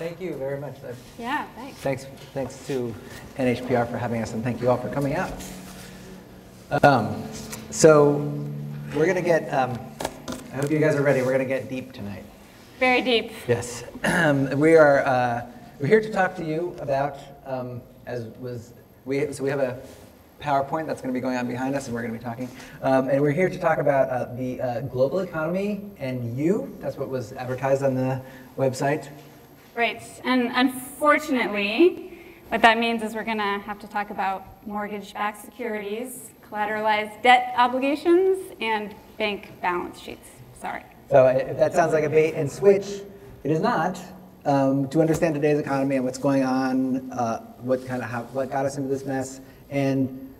Thank you very much. Yeah, thanks. Thanks to NHPR for having us, and thank you all for coming out. So we're going to get, I hope you guys are ready, we're going to get deep tonight. Very deep. Yes. We're here to talk to you about, so we have a PowerPoint that's going to be going on behind us, and we're going to be talking. And we're here to talk about the global economy and you. That's what was advertised on the website. Right. And unfortunately, what that means is we're going to have to talk about mortgage-backed securities, collateralized debt obligations, and bank balance sheets. Sorry. So if that sounds like a bait and switch, it is not. To understand today's economy and what's going on, what got us into this mess, and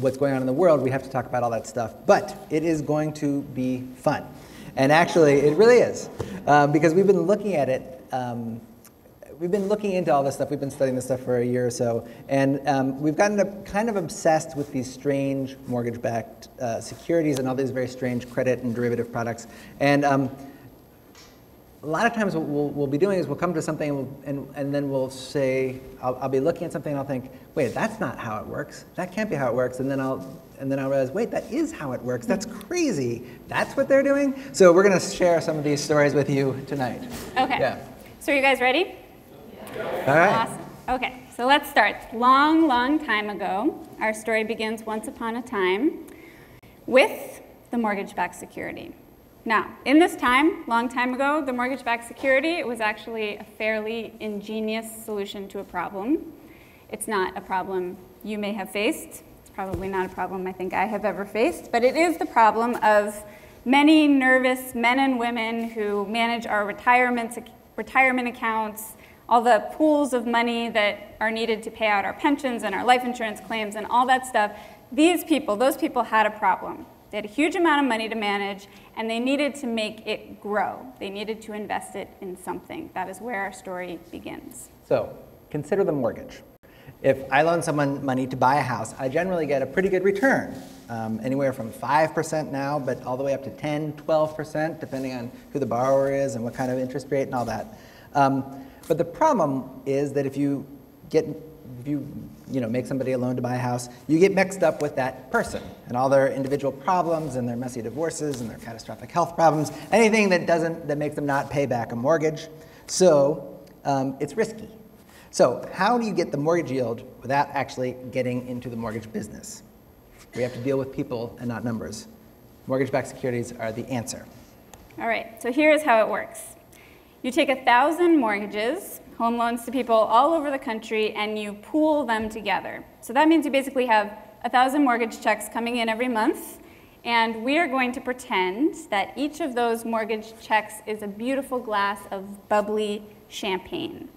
what's going on in the world, we have to talk about all that stuff. But it is going to be fun. And actually, it really is. Because we've been looking at it, we've been looking into all this stuff. We've been studying this stuff for a year or so. And we've gotten kind of obsessed with these strange mortgage-backed securities and all these very strange credit and derivative products. And a lot of times what we'll be doing is we'll come to something and then we'll say, I'll be looking at something and I'll think, wait, that's not how it works. That can't be how it works. And then I'll realize, wait, that is how it works. That's crazy. That's what they're doing? So we're going to share some of these stories with you tonight. Okay. Yeah. So are you guys ready? All right. Awesome. Okay, so let's start. Long, long time ago, our story begins once upon a time with the mortgage-backed security. Now, in this time, long time ago, the mortgage-backed security was actually a fairly ingenious solution to a problem. It's not a problem you may have faced. It's probably not a problem I think I have ever faced, but it is the problem of many nervous men and women who manage our retirement accounts, all the pools of money that are needed to pay out our pensions and our life insurance claims and all that stuff. Those people had a problem. They had a huge amount of money to manage, and they needed to make it grow. They needed to invest it in something. That is where our story begins. So consider the mortgage. If I loan someone money to buy a house, I generally get a pretty good return, anywhere from 5% now, but all the way up to 10, 12%, depending on who the borrower is and what kind of interest rate and all that. But the problem is that if you make somebody a loan to buy a house, you get mixed up with that person and all their individual problems and their messy divorces and their catastrophic health problems, anything that makes them not pay back a mortgage. So it's risky. So how do you get the mortgage yield without actually getting into the mortgage business? We have to deal with people and not numbers. Mortgage-backed securities are the answer. All right, so here's how it works. You take 1,000 mortgages, home loans to people all over the country, and you pool them together. So that means you basically have 1,000 mortgage checks coming in every month, and we are going to pretend that each of those mortgage checks is a beautiful glass of bubbly champagne.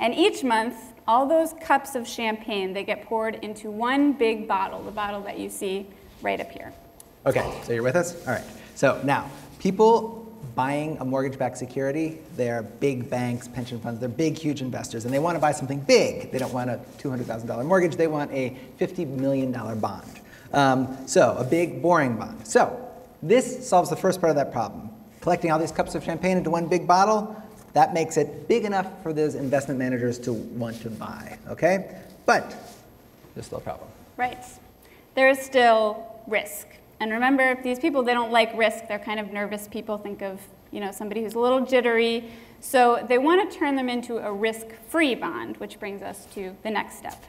And each month, all those cups of champagne, they get poured into one big bottle, the bottle that you see right up here. Okay, so you're with us? All right. So now, people buying a mortgage-backed security, they're big banks, pension funds, they're big, huge investors, and they want to buy something big. They don't want a $200,000 mortgage, they want a $50 million bond. So a big, boring bond. So this solves the first part of that problem. Collecting all these cups of champagne into one big bottle, that makes it big enough for those investment managers to want to buy, okay? But there's still a problem. Right. There is still risk. And remember, these people, they don't like risk. They're kind of nervous people. Think of, somebody who's a little jittery. So they want to turn them into a risk-free bond, which brings us to the next step.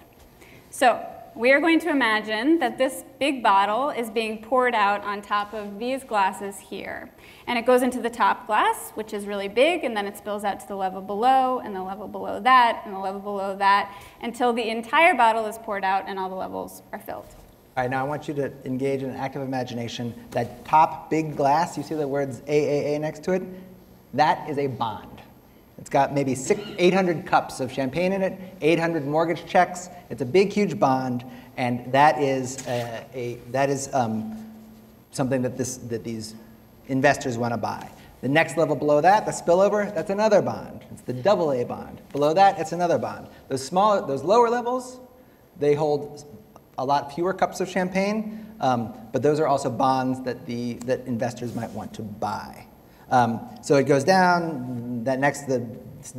So we are going to imagine that this big bottle is being poured out on top of these glasses here. And it goes into the top glass, which is really big, and then it spills out to the level below, and the level below that, and the level below that, until the entire bottle is poured out and all the levels are filled. All right, now I want you to engage in an active imagination. That top big glass, you see the words AAA next to it? That is a bond. It's got maybe 800 cups of champagne in it, 800 mortgage checks. It's a big, huge bond, and that is something that these investors want to buy. The next level below that, the spillover, that's another bond. It's the AA bond. Below that, it's another bond. Those lower levels, they hold a lot fewer cups of champagne, but those are also bonds that investors might want to buy. So it goes down. That next, the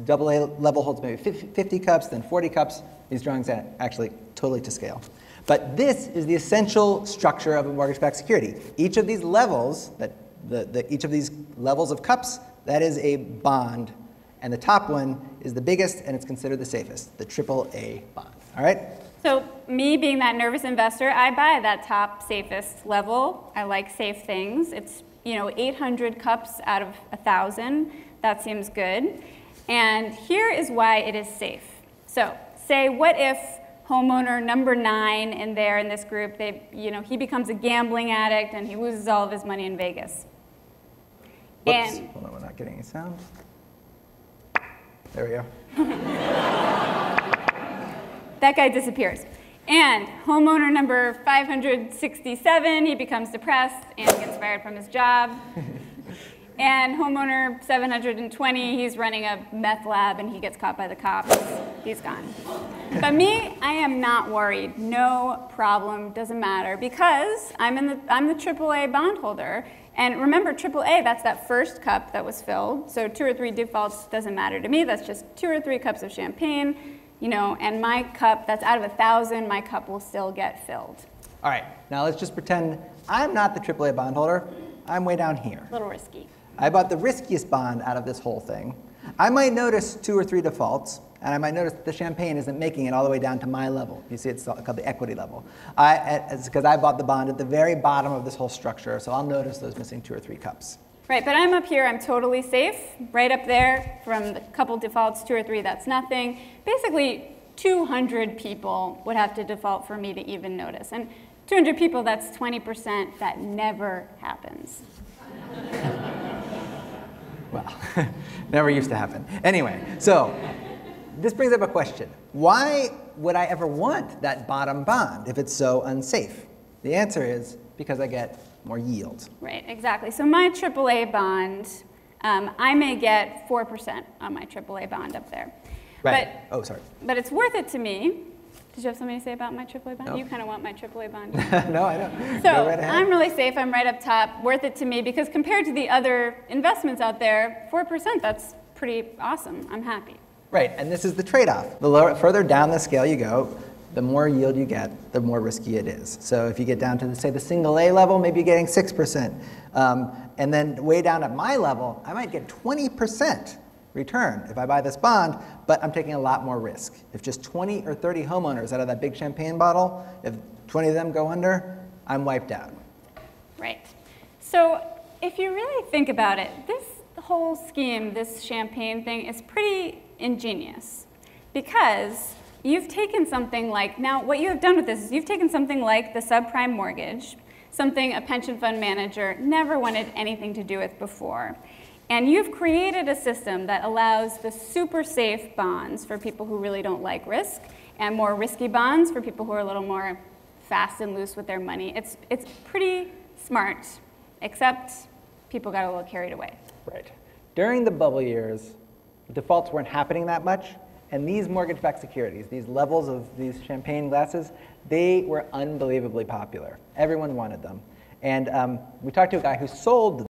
AA level holds maybe 50 cups, then 40 cups. These drawings are actually totally to scale. But this is the essential structure of a mortgage-backed security. Each of these levels, each of these levels of cups, that is a bond. And the top one is the biggest, and it's considered the safest, the AAA bond. All right? So me being that nervous investor, I buy that top safest level. I like safe things. It's 800 cups out of 1,000. That seems good. And here is why it is safe. So say, what if homeowner number 9 in this group, he becomes a gambling addict and he loses all of his money in Vegas. Whoops. Hold on, we're not getting any sound. There we go. That guy disappears. And homeowner number 567, he becomes depressed and gets fired from his job. And homeowner 720, he's running a meth lab and he gets caught by the cops. He's gone. But me, I am not worried. No problem, doesn't matter, because I'm the AAA bondholder. And remember, AAA, that's that first cup that was filled. So 2 or 3 defaults doesn't matter to me. That's just 2 or 3 cups of champagne. And my cup, that's out of 1,000, my cup will still get filled. All right, now let's just pretend I'm not the AAA bondholder. I'm way down here. A little risky. I bought the riskiest bond out of this whole thing. I might notice 2 or 3 defaults, and I might notice that the champagne isn't making it all the way down to my level. You see, it's called the equity level. It's because I bought the bond at the very bottom of this whole structure, so I'll notice those missing 2 or 3 cups. Right, but I'm up here, I'm totally safe. Right up there, from the couple defaults, 2 or 3, that's nothing. Basically, 200 people would have to default for me to even notice. And 200 people, that's 20%. That never happens. Well, never used to happen. Anyway, so this brings up a question. Why would I ever want that bottom bond if it's so unsafe? The answer is because I get more yield. Right, exactly. So my AAA bond, I may get 4% on my AAA bond up there. Right. Sorry. But it's worth it to me. Did you have something to say about my AAA bond? No. You kind of want my AAA bond. No, I don't. So Go right ahead. I'm really safe. I'm right up top. Worth it to me because compared to the other investments out there, 4%, that's pretty awesome. I'm happy. Right, and this is the trade-off. The further down the scale you go, the more yield you get, the more risky it is. So if you get down to, say, the single A level, maybe you're getting 6%. And then way down at my level, I might get 20% return if I buy this bond, but I'm taking a lot more risk. If just 20 or 30 homeowners out of that big champagne bottle, if 20 of them go under, I'm wiped out. Right. So if you really think about it, this whole scheme, this champagne thing, is pretty ingenious because you've taken something like, now what you have done with this is you've taken something like the subprime mortgage, something a pension fund manager never wanted anything to do with before. And you've created a system that allows the super safe bonds for people who really don't like risk and more risky bonds for people who are a little more fast and loose with their money. It's pretty smart, except people got a little carried away. Right. During the bubble years, defaults weren't happening that much, and these mortgage-backed securities, these levels of these champagne glasses, they were unbelievably popular. Everyone wanted them. And we talked to a guy who sold